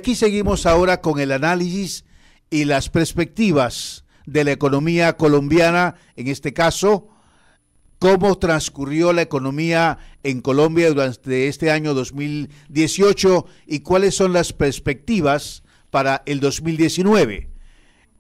aquí seguimos ahora con el análisis y las perspectivas de la economía colombiana, en este caso, cómo transcurrió la economía en Colombia durante este año 2018 y cuáles son las perspectivas para el 2019.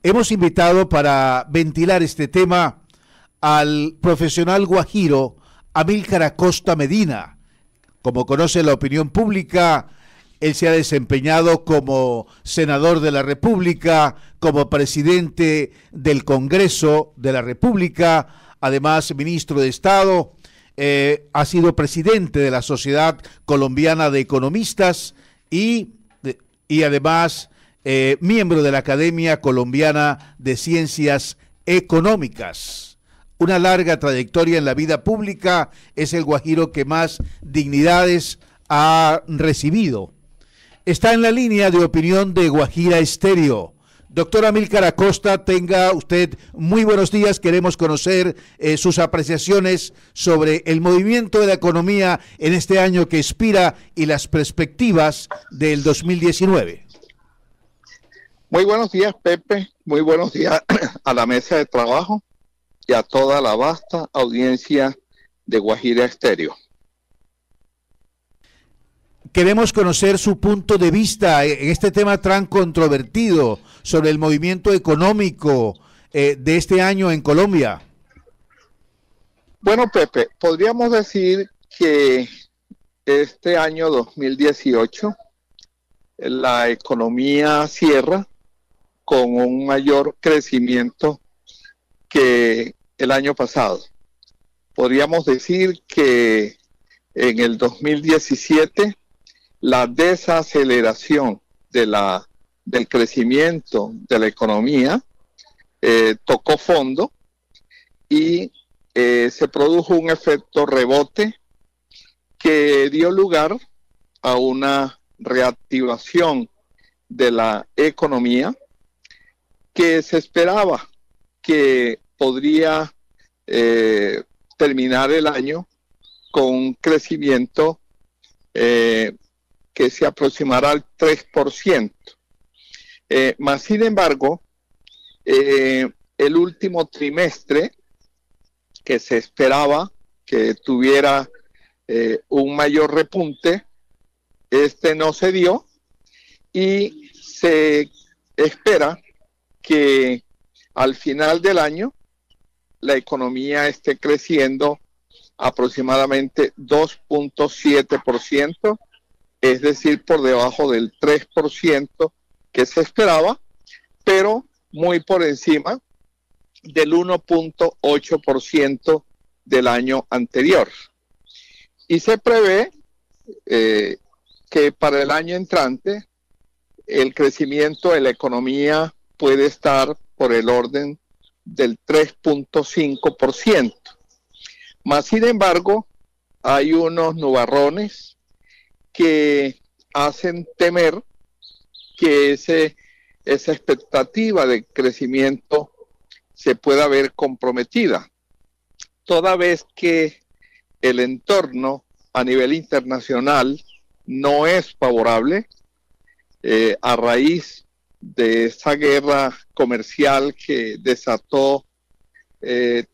Hemos invitado para ventilar este tema al profesional guajiro Amílcar Acosta Medina. Como conoce la opinión pública, él se ha desempeñado como senador de la República, como presidente del Congreso de la República, además ministro de Estado, ha sido presidente de la Sociedad Colombiana de Economistas y además miembro de la Academia Colombiana de Ciencias Económicas. Una larga trayectoria en la vida pública, es el guajiro que más dignidades ha recibido. Está en la línea de opinión de Guajira Estéreo. Doctor Amílcar Acosta, tenga usted muy buenos días. Queremos conocer sus apreciaciones sobre el movimiento de la economía en este año que expira y las perspectivas del 2019. Muy buenos días, Pepe. Muy buenos días a la mesa de trabajo y a toda la vasta audiencia de Guajira Estéreo. Queremos conocer su punto de vista en este tema tan controvertido sobre el movimiento económico de este año en Colombia. Bueno, Pepe, podríamos decir que este año 2018 la economía cierra con un mayor crecimiento que el año pasado. Podríamos decir que en el 2017 la desaceleración del crecimiento de la economía tocó fondo y se produjo un efecto rebote que dio lugar a una reactivación de la economía que se esperaba que podría terminar el año con un crecimiento que se aproximará al 3%. Más sin embargo, el último trimestre que se esperaba que tuviera un mayor repunte, no se dio y se espera que al final del año la economía esté creciendo aproximadamente 2.7%, es decir, por debajo del 3% que se esperaba, pero muy por encima del 1.8% del año anterior. Y se prevé que para el año entrante el crecimiento de la economía puede estar por el orden del 3.5%. Más sin embargo, hay unos nubarrones que hacen temer que esa expectativa de crecimiento se pueda ver comprometida, toda vez que el entorno a nivel internacional no es favorable a raíz de esa guerra comercial que desató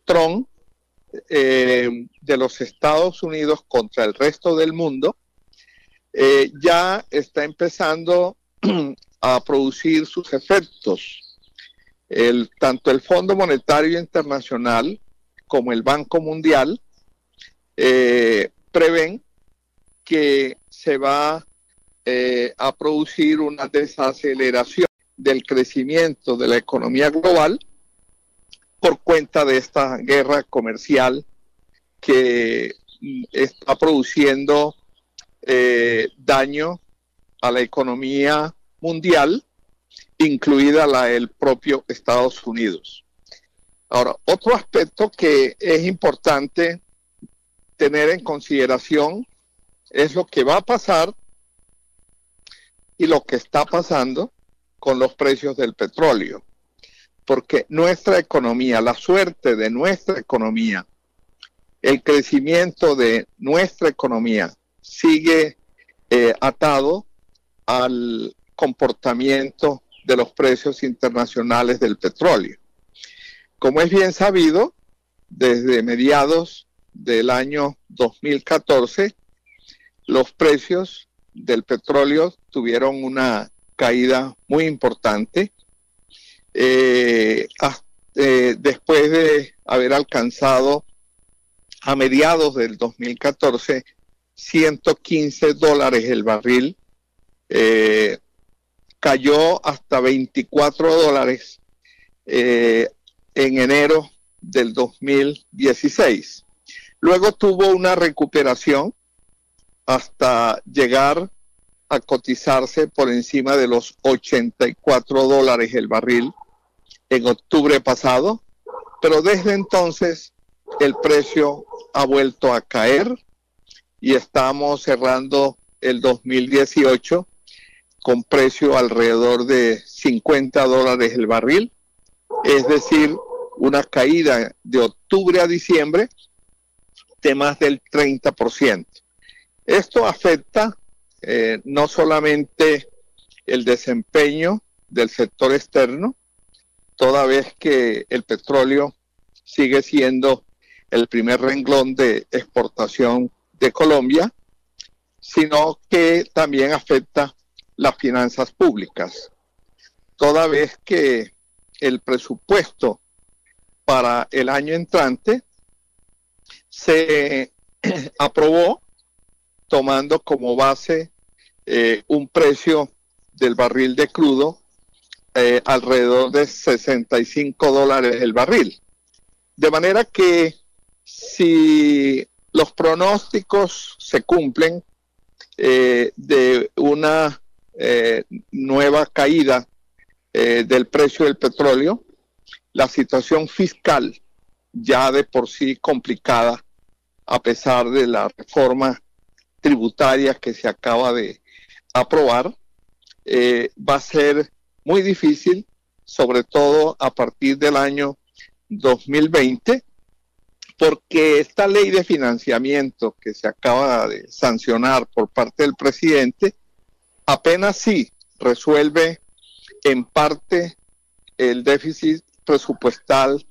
Trump de los Estados Unidos contra el resto del mundo. Ya está empezando a producir sus efectos. Tanto el Fondo Monetario Internacional como el Banco Mundial prevén que se va a producir una desaceleración del crecimiento de la economía global por cuenta de esta guerra comercial que está produciendo daño a la economía mundial, incluida la del propio Estados Unidos. Ahora, otro aspecto que es importante tener en consideración es lo que va a pasar y lo que está pasando con los precios del petróleo, porque nuestra economía, la suerte de nuestra economía, el crecimiento de nuestra economía sigue atado al comportamiento de los precios internacionales del petróleo. Como es bien sabido, desde mediados del año 2014, los precios del petróleo tuvieron una caída muy importante. Después de haber alcanzado a mediados del 2014 $115 el barril, cayó hasta $24 en enero del 2016. Luego tuvo una recuperación hasta llegar a cotizarse por encima de los $84 el barril en octubre pasado, pero desde entonces el precio ha vuelto a caer y estamos cerrando el 2018 con precio alrededor de $50 el barril, es decir, una caída de octubre a diciembre de más del 30%. Esto afecta no solamente el desempeño del sector externo, toda vez que el petróleo sigue siendo el primer renglón de exportación de Colombia, sino que también afecta las finanzas públicas, toda vez que el presupuesto para el año entrante se aprobó tomando como base un precio del barril de crudo alrededor de $65 el barril. De manera que si los pronósticos se cumplen de una nueva caída del precio del petróleo, la situación fiscal ya de por sí complicada, a pesar de la reforma tributaria que se acaba de aprobar, va a ser muy difícil, sobre todo a partir del año 2020, porque esta ley de financiamiento que se acaba de sancionar por parte del presidente apenas sí resuelve en parte el déficit presupuestal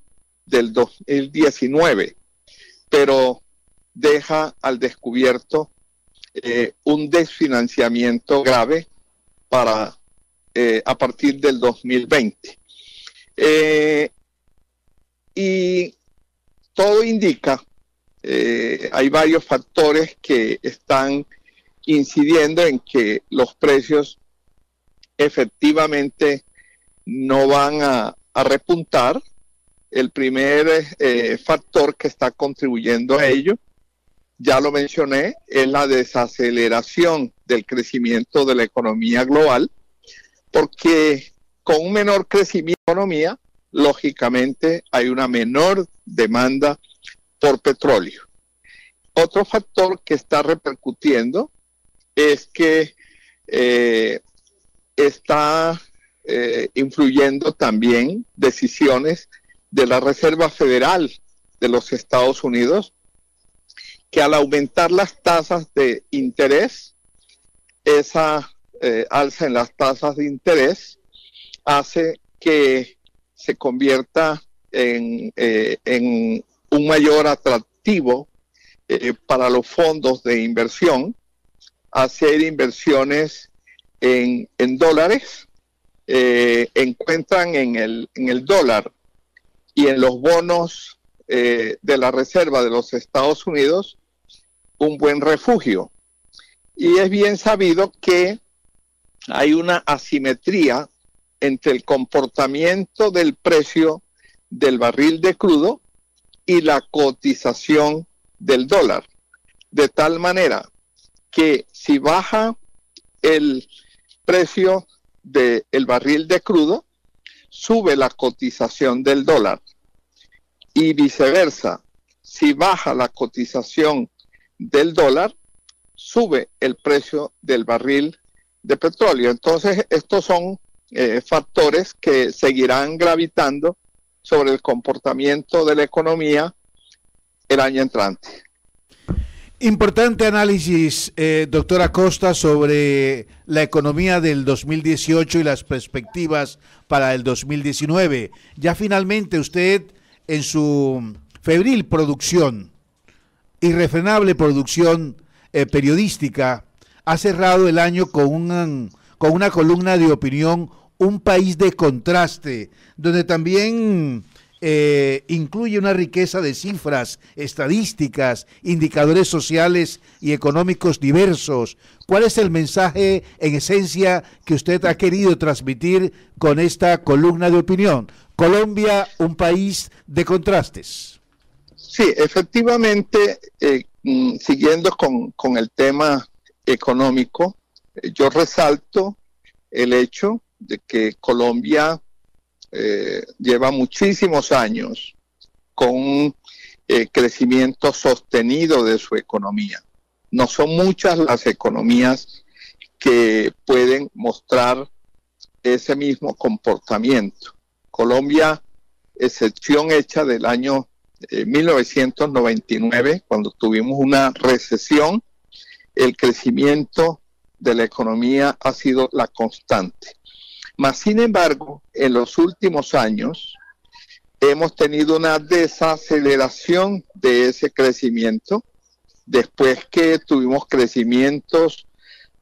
del 2019, pero deja al descubierto un desfinanciamiento grave para a partir del 2020. Y todo indica, hay varios factores que están incidiendo en que los precios efectivamente no van a repuntar. El primer factor que está contribuyendo a ello, ya lo mencioné, es la desaceleración del crecimiento de la economía global, porque con un menor crecimiento de la economía, lógicamente hay una menor demanda por petróleo. Otro factor que está repercutiendo es que está influyendo también decisiones de la Reserva Federal de los Estados Unidos, que al aumentar las tasas de interés, esa alza en las tasas de interés hace que se convierta en un mayor atractivo para los fondos de inversión, hacer inversiones en dólares, encuentran en el dólar y en los bonos de la Reserva de los Estados Unidos un buen refugio. Y es bien sabido que hay una asimetría entre el comportamiento del precio del barril de crudo y la cotización del dólar, de tal manera que si baja el precio del barril de crudo, sube la cotización del dólar, y viceversa, si baja la cotización del dólar, sube el precio del barril de petróleo. Entonces, estos son factores que seguirán gravitando sobre el comportamiento de la economía el año entrante. Importante análisis, doctora Costa, sobre la economía del 2018 y las perspectivas para el 2019. Ya finalmente usted, en su febril producción, irrefrenable producción periodística, ha cerrado el año con una columna de opinión, Un país de contraste, donde también incluye una riqueza de cifras, estadísticas, indicadores sociales y económicos diversos. ¿Cuál es el mensaje en esencia que usted ha querido transmitir con esta columna de opinión? Colombia, un país de contrastes. Sí, efectivamente, siguiendo con el tema económico, yo resalto el hecho de que Colombia lleva muchísimos años con un crecimiento sostenido de su economía. No son muchas las economías que pueden mostrar ese mismo comportamiento. Colombia, excepción hecha del año 1999, cuando tuvimos una recesión, el crecimiento de la economía ha sido la constante. Mas, sin embargo, en los últimos años hemos tenido una desaceleración de ese crecimiento, después que tuvimos crecimientos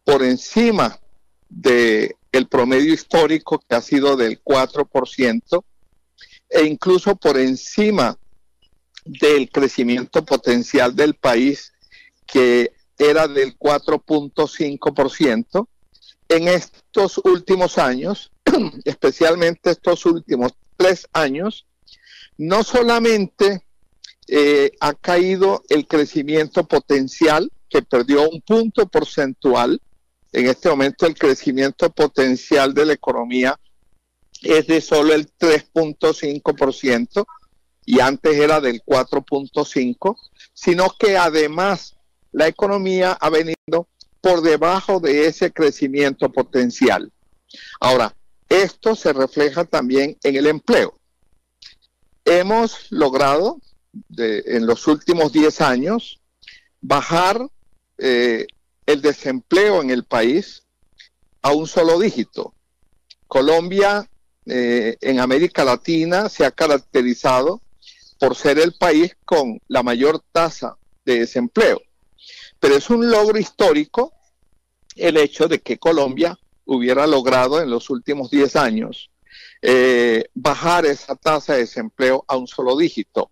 por encima del promedio histórico, que ha sido del 4%, e incluso por encima del crecimiento potencial del país, que era del 4.5%. En estos últimos años, especialmente estos últimos 3 años, no solamente ha caído el crecimiento potencial, que perdió un punto porcentual. En este momento el crecimiento potencial de la economía es de solo el 3.5%, y antes era del 4.5%, sino que además la economía ha venido por debajo de ese crecimiento potencial. Ahora, esto se refleja también en el empleo. Hemos logrado en los últimos 10 años bajar el desempleo en el país a un solo dígito. Colombia en América Latina se ha caracterizado por ser el país con la mayor tasa de desempleo. Pero es un logro histórico el hecho de que Colombia hubiera logrado en los últimos 10 años bajar esa tasa de desempleo a un solo dígito.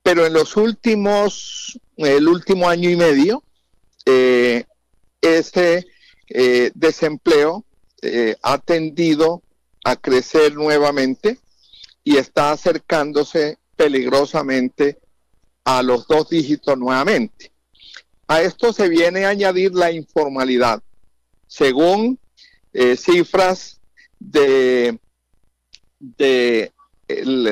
Pero en el último año y medio, ese desempleo ha tendido a crecer nuevamente y está acercándose peligrosamente a los 2 dígitos nuevamente. A esto se viene a añadir la informalidad. Según cifras de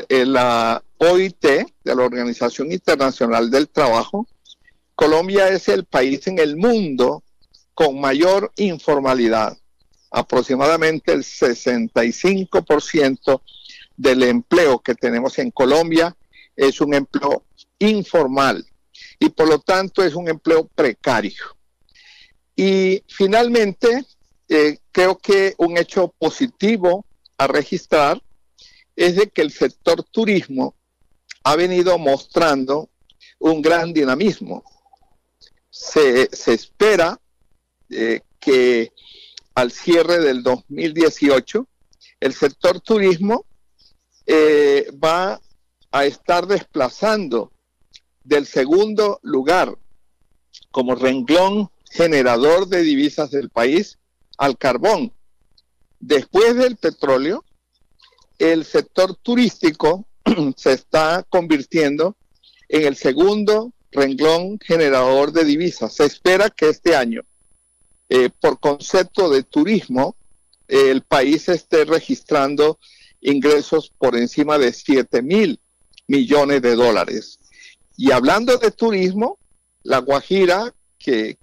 la OIT, de la Organización Internacional del Trabajo, Colombia es el país en el mundo con mayor informalidad. Aproximadamente el 65% del empleo que tenemos en Colombia es un empleo informal, y por lo tanto es un empleo precario. Y finalmente, creo que un hecho positivo a registrar es de que el sector turismo ha venido mostrando un gran dinamismo. Se espera que al cierre del 2018, el sector turismo va a estar desplazando del segundo lugar como renglón generador de divisas del país al carbón. Después del petróleo, el sector turístico se está convirtiendo en el segundo renglón generador de divisas. Se espera que este año, por concepto de turismo, el país esté registrando ingresos por encima de 7.000 millones de dólares. Y hablando de turismo, La Guajira, que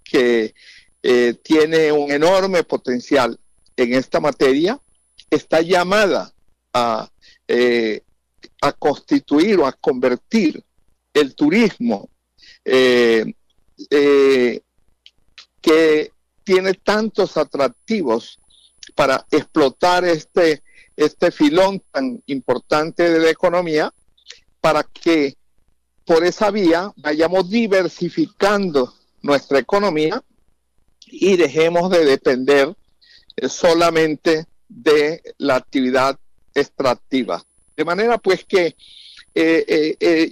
tiene un enorme potencial en esta materia, está llamada a constituir o a convertir el turismo que tiene tantos atractivos para explotar este filón tan importante de la economía, para que por esa vía vayamos diversificando nuestra economía y dejemos de depender solamente de la actividad extractiva. De manera pues que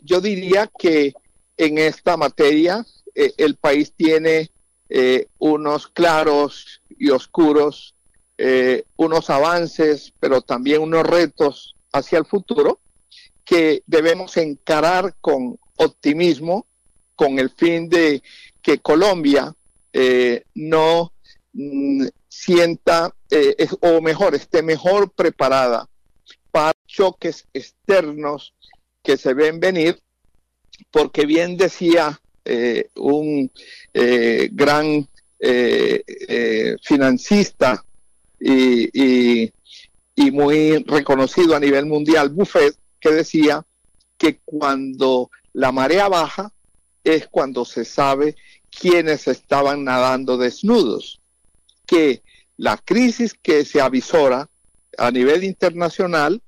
yo diría que en esta materia el país tiene unos claros y oscuros, unos avances, pero también unos retos hacia el futuro que debemos encarar con optimismo, con el fin de que Colombia no sienta, o mejor, esté mejor preparada para choques externos que se ven venir, porque bien decía un gran financista y muy reconocido a nivel mundial, Buffett, que decía que cuando la marea baja es cuando se sabe quiénes estaban nadando desnudos, que la crisis que se avisora a nivel internacional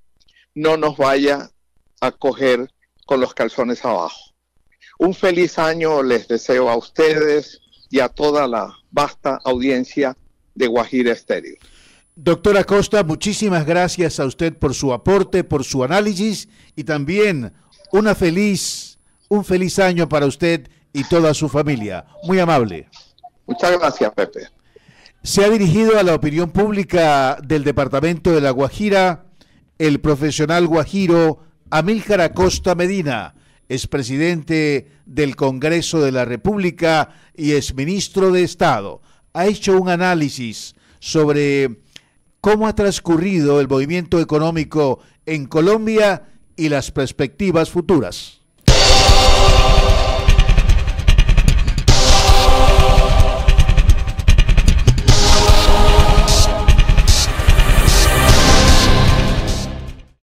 no nos vaya a coger con los calzones abajo. Un feliz año les deseo a ustedes y a toda la vasta audiencia de Guajira Estéreo. Doctor Acosta, muchísimas gracias a usted por su aporte, por su análisis y también un feliz año para usted y toda su familia. Muy amable. Muchas gracias, Pepe. Se ha dirigido a la opinión pública del departamento de La Guajira el profesional guajiro Amílcar Acosta Medina, expresidente del Congreso de la República y exministro de Estado. Ha hecho un análisis sobre cómo ha transcurrido el movimiento económico en Colombia y las perspectivas futuras.